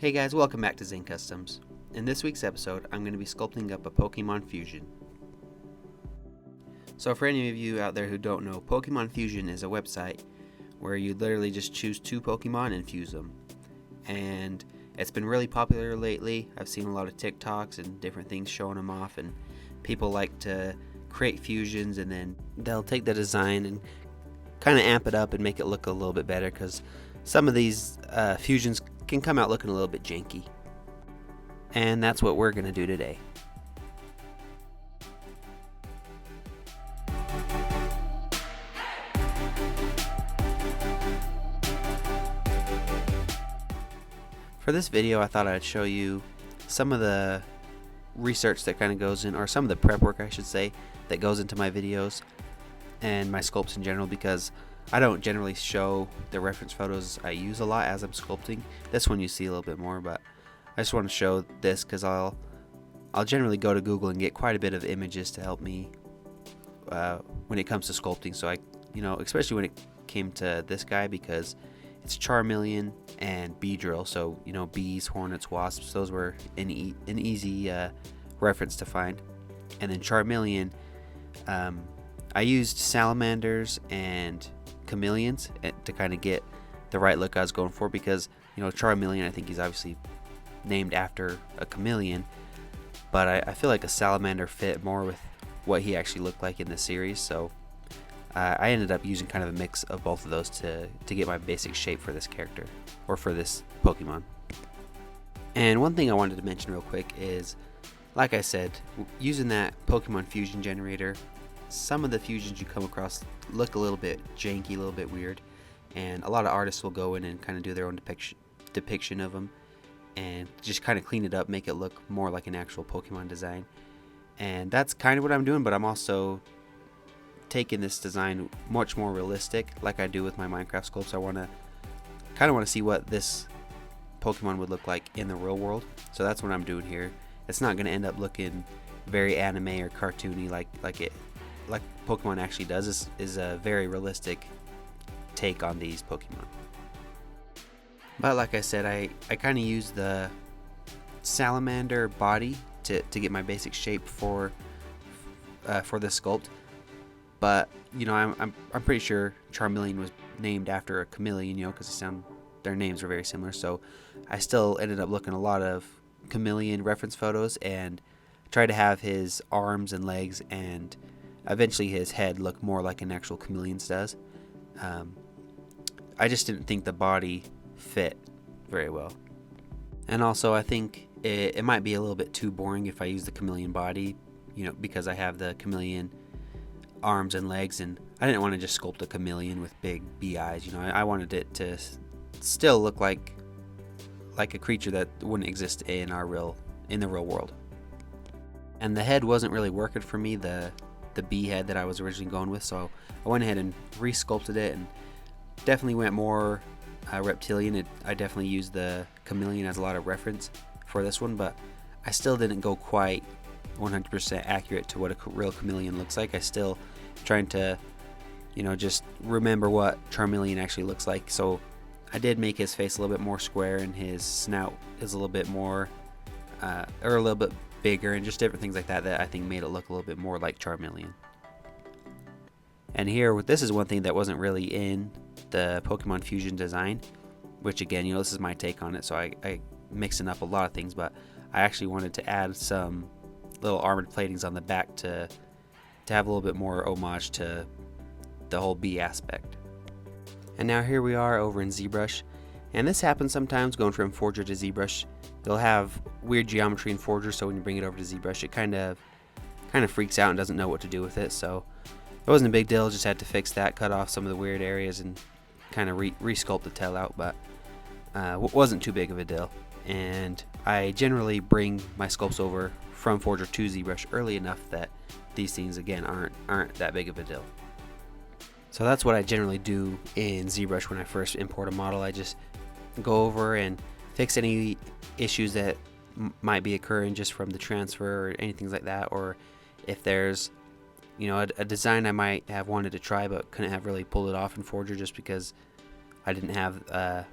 Hey guys, welcome back to Zane Customs. In this week's episode, I'm going to be sculpting up a Pokemon Fusion. So for any of you out there who don't know, Pokemon Fusion is a website where you literally just choose two Pokemon and fuse them. And it's been really popular lately. I've seen a lot of TikToks and different things showing them off, and people like to create fusions and then they'll take the design and kind of amp it up and make it look a little bit better, because some of these fusions can come out looking a little bit janky. And that's what we're going to do today. For this video, I thought I'd show you some of the research that kind of goes in, or some of the prep work I should say, that goes into my videos and my sculpts in general, because I don't generally show the reference photos I use a lot as I'm sculpting. This one you see a little bit more, but I just want to show this because I'll generally go to Google and get quite a bit of images to help me when it comes to sculpting. So especially when it came to this guy, because it's Charmeleon and Beedrill. So bees, hornets, wasps. Those were an easy reference to find. And then Charmeleon, I used salamanders and chameleons to kind of get the right look I was going for, because Charmeleon, I think he's obviously named after a chameleon, but I feel like a salamander fit more with what he actually looked like in the series. So I ended up using kind of a mix of both of those to get my basic shape for this character, or for this Pokemon. And one thing I wanted to mention real quick is, like I said, using that Pokemon Fusion generator, some of the fusions you come across look a little bit janky, a little bit weird, and a lot of artists will go in and kind of do their own depiction of them and just kind of clean it up, make it look more like an actual Pokemon design. And that's kind of what I'm doing, but I'm also taking this design much more realistic, like I do with my Minecraft sculpts. I kind of want to see what this Pokemon would look like in the real world, so that's what I'm doing here. It's not going to end up looking very anime or cartoony like Pokemon actually does. Is a very realistic take on these Pokemon. But like I said, I kind of use the salamander body to get my basic shape for this sculpt. But I'm pretty sure Charmeleon was named after a chameleon, because their names are very similar. So I still ended up looking a lot of chameleon reference photos and tried to have his arms and legs and eventually his head look more like an actual chameleon's does. I just didn't think the body fit very well. And also I think it might be a little bit too boring if I use the chameleon body, because I have the chameleon arms and legs, and I didn't want to just sculpt a chameleon with big bee eyes. I wanted it to still look like a creature that wouldn't exist in the real world. And the head wasn't really working for me, the bee head that I was originally going with, so I went ahead and re-sculpted it and definitely went more reptilian. I definitely used the chameleon as a lot of reference for this one, but I still didn't go quite 100% accurate to what a real chameleon looks like. I still trying to just remember what Charmeleon actually looks like. So I did make his face a little bit more square, and his snout is a little bit more or a little bit bigger, and just different things like that I think made it look a little bit more like Charmeleon. And here, this is one thing that wasn't really in the Pokemon Fusion design, which again, this is my take on it, so I mixing up a lot of things, but I actually wanted to add some little armored platings on the back to have a little bit more homage to the whole bee aspect. And now here we are over in Zbrush, and this happens sometimes going from Forger to Zbrush. They'll have weird geometry in Forger, so when you bring it over to Zbrush, it kind of freaks out and doesn't know what to do with it. So it wasn't a big deal, just had to fix that, cut off some of the weird areas and kind of re-sculpt the tail out, but wasn't too big of a deal. And I generally bring my sculpts over from Forger to Zbrush early enough that these things again aren't that big of a deal. So that's what I generally do in Zbrush when I first import a model. I just go over and fix any issues that might be occurring just from the transfer or anything like that, or if there's a design I might have wanted to try but couldn't have really pulled it off in Forger just because I didn't have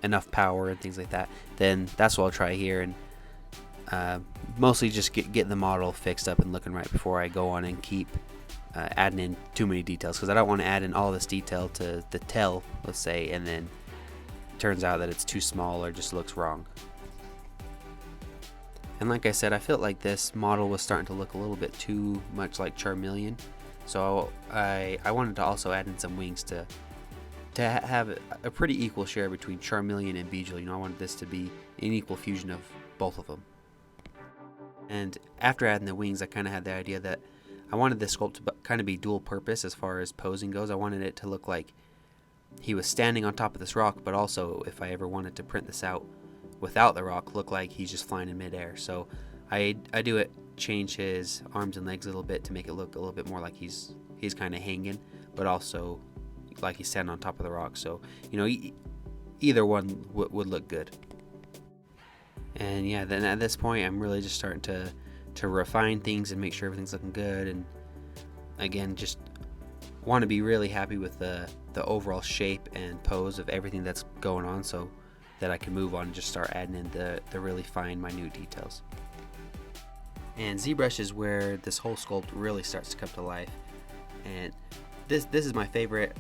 enough power and things like that, then that's what I'll try here. And mostly just get the model fixed up and looking right before I go on and keep adding in too many details, because I don't want to add in all this detail to the tail, let's say, and then turns out that it's too small or just looks wrong. And like I said, I felt like this model was starting to look a little bit too much like Charmeleon, so I wanted to also add in some wings to have a pretty equal share between Charmeleon and Beedrill. You know, I wanted this to be an equal fusion of both of them. And after adding the wings, I kind of had the idea that I wanted this sculpt to kind of be dual purpose as far as posing goes. I wanted it to look like he was standing on top of this rock, but also, if I ever wanted to print this out without the rock, look like he's just flying in midair. So I change his arms and legs a little bit to make it look a little bit more like he's kind of hanging, but also like he's standing on top of the rock. So, you know, either one would look good. And yeah, then at this point, I'm really just starting to refine things and make sure everything's looking good. And again, just want to be really happy with the overall shape and pose of everything that's going on, so that I can move on and just start adding in the really fine, minute details. And Zbrush is where this whole sculpt really starts to come to life. And this is my favorite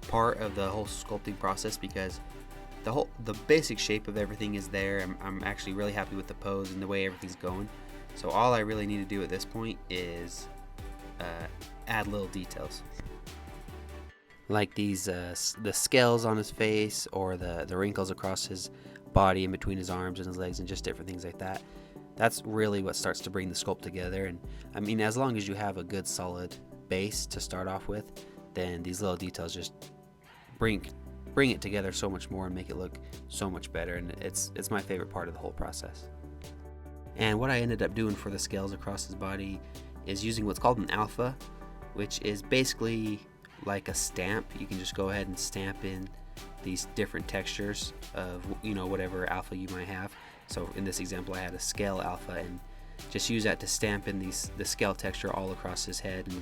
part of the whole sculpting process, because the basic shape of everything is there. I'm actually really happy with the pose and the way everything's going. So all I really need to do at this point is add little details, like these the scales on his face, or the wrinkles across his body in between his arms and his legs, and just different things like that. That's really what starts to bring the sculpt together. And I mean, as long as you have a good solid base to start off with, then these little details just bring it together so much more and make it look so much better. And it's my favorite part of the whole process. And what I ended up doing for the scales across his body is using what's called an alpha, which is basically like a stamp. You can just go ahead and stamp in these different textures of, you know, whatever alpha you might have. So in this example, I had a scale alpha, and just use that to stamp in the scale texture all across his head and,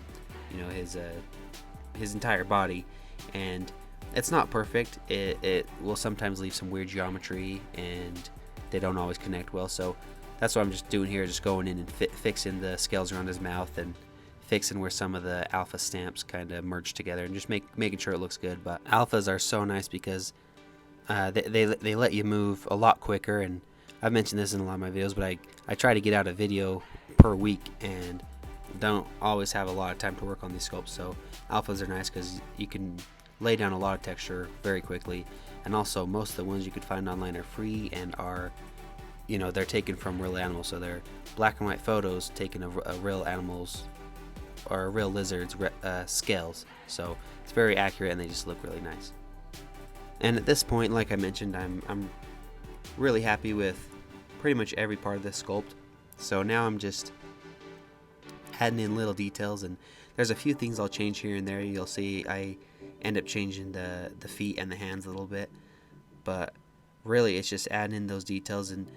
you know, his entire body. And it's not perfect. It will sometimes leave some weird geometry, and they don't always connect well. So that's what I'm just doing here, just going in and fixing the scales around his mouth and fixing where some of the alpha stamps kind of merge together, and just making sure it looks good. But alphas are so nice because they let you move a lot quicker. And I've mentioned this in a lot of my videos, but I try to get out a video per week and don't always have a lot of time to work on these sculpts. So alphas are nice because you can lay down a lot of texture very quickly. And also, most of the ones you could find online are free and are, you know, they're taken from real animals. So they're black and white photos taken of real animals or real lizards scales. So it's very accurate, and they just look really nice. And at this point, like I mentioned, I'm really happy with pretty much every part of this sculpt. So now I'm just adding in little details, and there's a few things I'll change here and there. You'll see I end up changing the feet and the hands a little bit, but really it's just adding in those details. And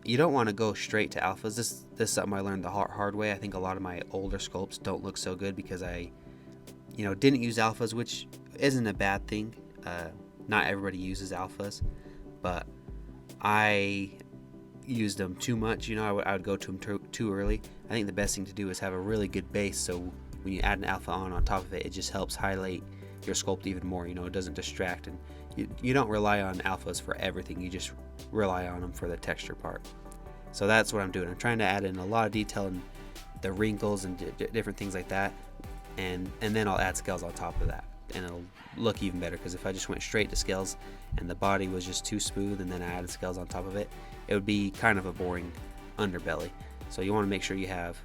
you don't want to go straight to alphas. This is something I learned the hard way. I think a lot of my older sculpts don't look so good because I, you know, didn't use alphas, which isn't a bad thing. Not everybody uses alphas, but I used them too much. You know, I would go to them too early. I think the best thing to do is have a really good base, so when you add an alpha on top of it, it just helps highlight your sculpt even more. You know, it doesn't distract, and you don't rely on alphas for everything. You just rely on them for the texture part. So that's what I'm doing. I'm trying to add in a lot of detail and the wrinkles and different things like that, and then I'll add scales on top of that, and it'll look even better. Because if I just went straight to scales and the body was just too smooth and then I added scales on top of it, it would be kind of a boring underbelly. So you want to make sure you have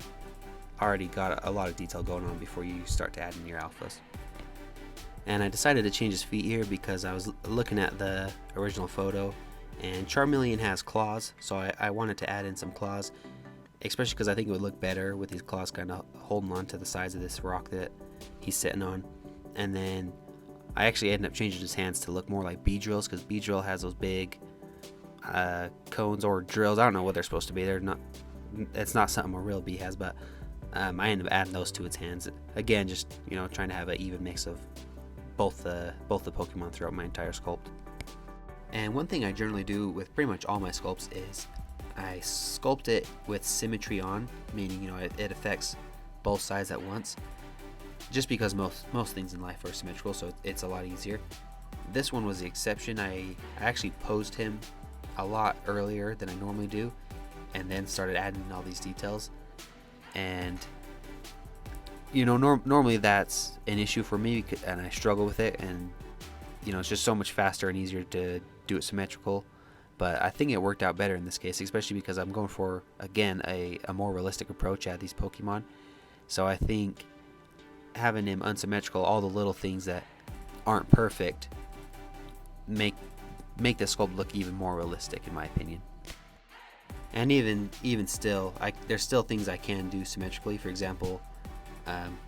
already got a lot of detail going on before you start to add in your alphas. And I decided to change his feet here because I was looking at the original photo, and Charmeleon has claws, so I wanted to add in some claws, especially because I think it would look better with these claws kind of holding on to the sides of this rock that he's sitting on. And then I actually ended up changing his hands to look more like Beedrill's, because Beedrill has those big cones or drills. I don't know what they're supposed to be. They're not. It's not something a real bee has, but I ended up adding those to its hands. Again, just, you know, trying to have an even mix of both the Pokemon throughout my entire sculpt. And one thing I generally do with pretty much all my sculpts is I sculpt it with symmetry on, meaning, you know, it affects both sides at once, just because most things in life are symmetrical, so it's a lot easier. This one was the exception. I actually posed him a lot earlier than I normally do, and then started adding in all these details. And you know, normally that's an issue for me, and I struggle with it, and you know, it's just so much faster and easier to do it symmetrical. But I think it worked out better in this case, especially because I'm going for, again, a more realistic approach at these Pokemon. So I think having him unsymmetrical, all the little things that aren't perfect, make the sculpt look even more realistic, in my opinion. And even still, there's still things I can do symmetrically. For example,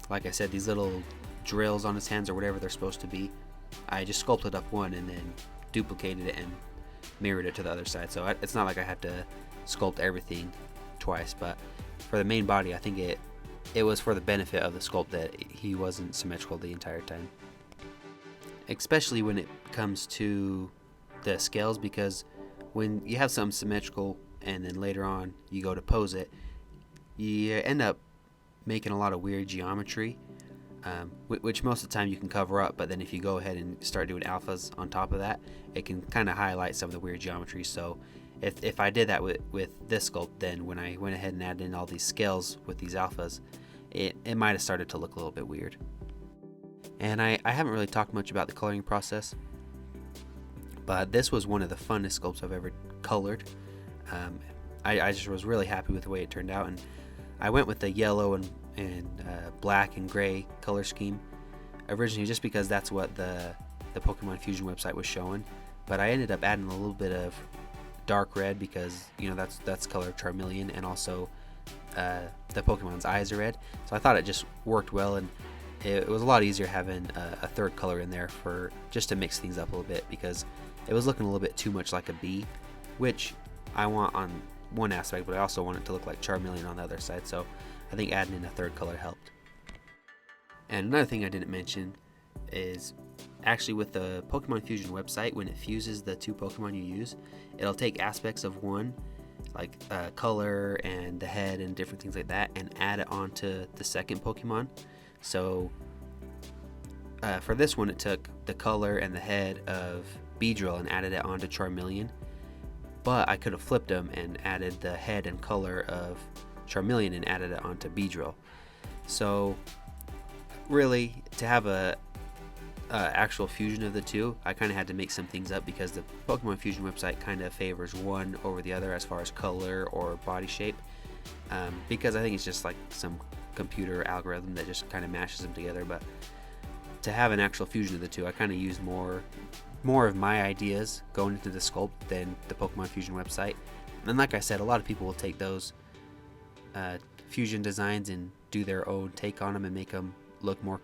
like I said, these little drills on his hands, or whatever they're supposed to be, I just sculpted up one and then duplicated it and mirrored it to the other side. So it's not like I had to sculpt everything twice. But for the main body, I think it was for the benefit of the sculpt that he wasn't symmetrical the entire time. Especially when it comes to the scales, because when you have something symmetrical and then later on you go to pose it, you end up making a lot of weird geometry, which most of the time you can cover up, but then if you go ahead and start doing alphas on top of that, it can kind of highlight some of the weird geometry. So if I did that with this sculpt, then when I went ahead and added in all these scales with these alphas, it might have started to look a little bit weird. And I haven't really talked much about the coloring process, but this was one of the funnest sculpts I've ever colored. I just was really happy with the way it turned out, and I went with the yellow and black and gray color scheme originally, just because that's what the Pokemon Fusion website was showing. But I ended up adding a little bit of dark red because, you know, that's color Charmeleon, and also the Pokemon's eyes are red. So I thought it just worked well, and it was a lot easier having a third color in there for just to mix things up a little bit, because it was looking a little bit too much like a bee, which I want on one aspect, but I also want it to look like Charmeleon on the other side. So I think adding in a third color helped. And another thing I didn't mention is actually with the Pokemon Fusion website, when it fuses the two Pokemon you use, it'll take aspects of one, like color and the head and different things like that, and add it onto the second Pokemon. So for this one, it took the color and the head of Beedrill and added it onto Charmeleon, but I could have flipped them and added the head and color of Charmeleon and added it onto Beedrill. So really, to have a actual fusion of the two, I kind of had to make some things up, because the Pokemon Fusion website kind of favors one over the other as far as color or body shape, because I think it's just like some computer algorithm that just kind of mashes them together. But to have an actual fusion of the two, I kind of used more of my ideas going into the sculpt than the Pokemon Fusion website. And like I said, a lot of people will take those fusion designs and do their own take on them and make them look more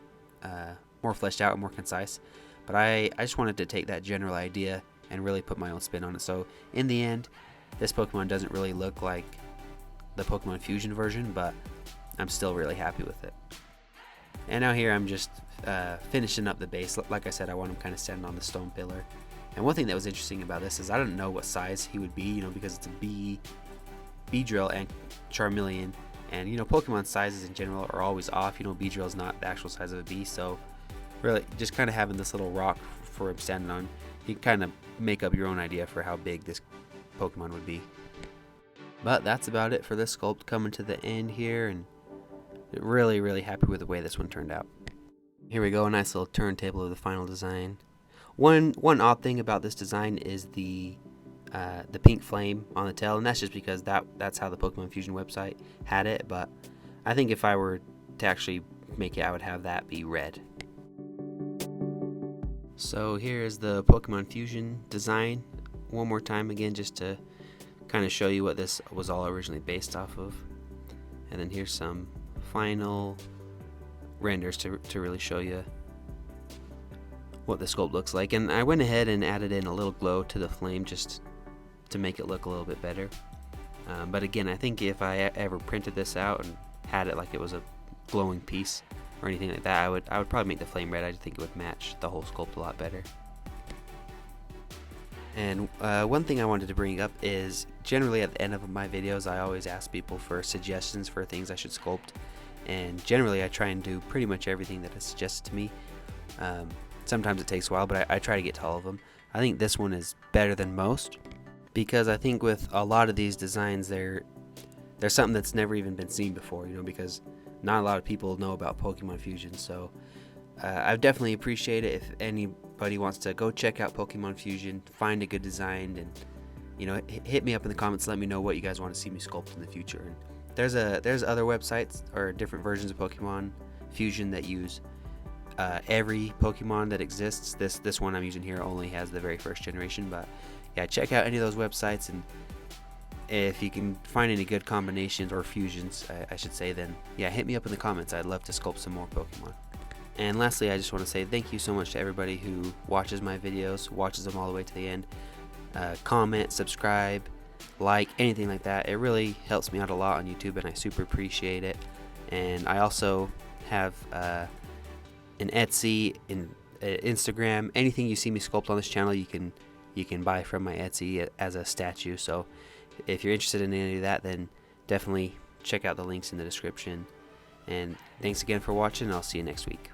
fleshed out and more concise. But I just wanted to take that general idea and really put my own spin on it. So in the end, this Pokemon doesn't really look like the Pokemon Fusion version, but I'm still really happy with it. And now here I'm just finishing up the base. Like I said, I want him kind of standing on the stone pillar. And one thing that was interesting about this is I didn't know what size he would be, you know, because it's a Beedrill and Charmeleon, and you know, Pokemon sizes in general are always off. You know, Beedrill is not the actual size of a bee, so really just kind of having this little rock for him standing on, you can kind of make up your own idea for how big this Pokemon would be. But that's about it for this sculpt, coming to the end here, and really happy with the way this one turned out. Here we go, a nice little turntable of the final design. One odd thing about this design is the pink flame on the tail, and that's just because that's how the Pokemon Fusion website had it. But I think if I were to actually make it, I would have that be red. So here is the Pokemon Fusion design one more time again, just to kind of show you what this was all originally based off of. And then here's some final renders to really show you what the sculpt looks like. And I went ahead and added in a little glow to the flame just to make it look a little bit better. But again, I think if I ever printed this out and had it like it was a glowing piece or anything like that, I would probably make the flame red. I think it would match the whole sculpt a lot better. And one thing I wanted to bring up is generally at the end of my videos I always ask people for suggestions for things I should sculpt, and generally I try and do pretty much everything that is suggested to me. Sometimes it takes a while, but I try to get to all of them. I think this one is better than most, because I think with a lot of these designs there's something that's never even been seen before, you know, because not a lot of people know about Pokemon Fusion. So I definitely appreciate it if anybody wants to go check out Pokemon Fusion, find a good design, and you know, hit me up in the comments, let me know what you guys want to see me sculpt in the future. And there's other websites or different versions of Pokemon Fusion that use every Pokemon that exists. This one I'm using here only has the very first generation, but yeah, check out any of those websites, and if you can find any good combinations or fusions, I should say, then yeah, hit me up in the comments. I'd love to sculpt some more Pokemon. And lastly, I just want to say thank you so much to everybody who watches my videos, watches them all the way to the end. Comment, subscribe, like, anything like that. It really helps me out a lot on YouTube, and I super appreciate it. And I also have an Etsy, and Instagram. Anything you see me sculpt on this channel, you can buy from my Etsy as a statue. So if you're interested in any of that, then definitely check out the links in the description. And thanks again for watching. I'll see you next week.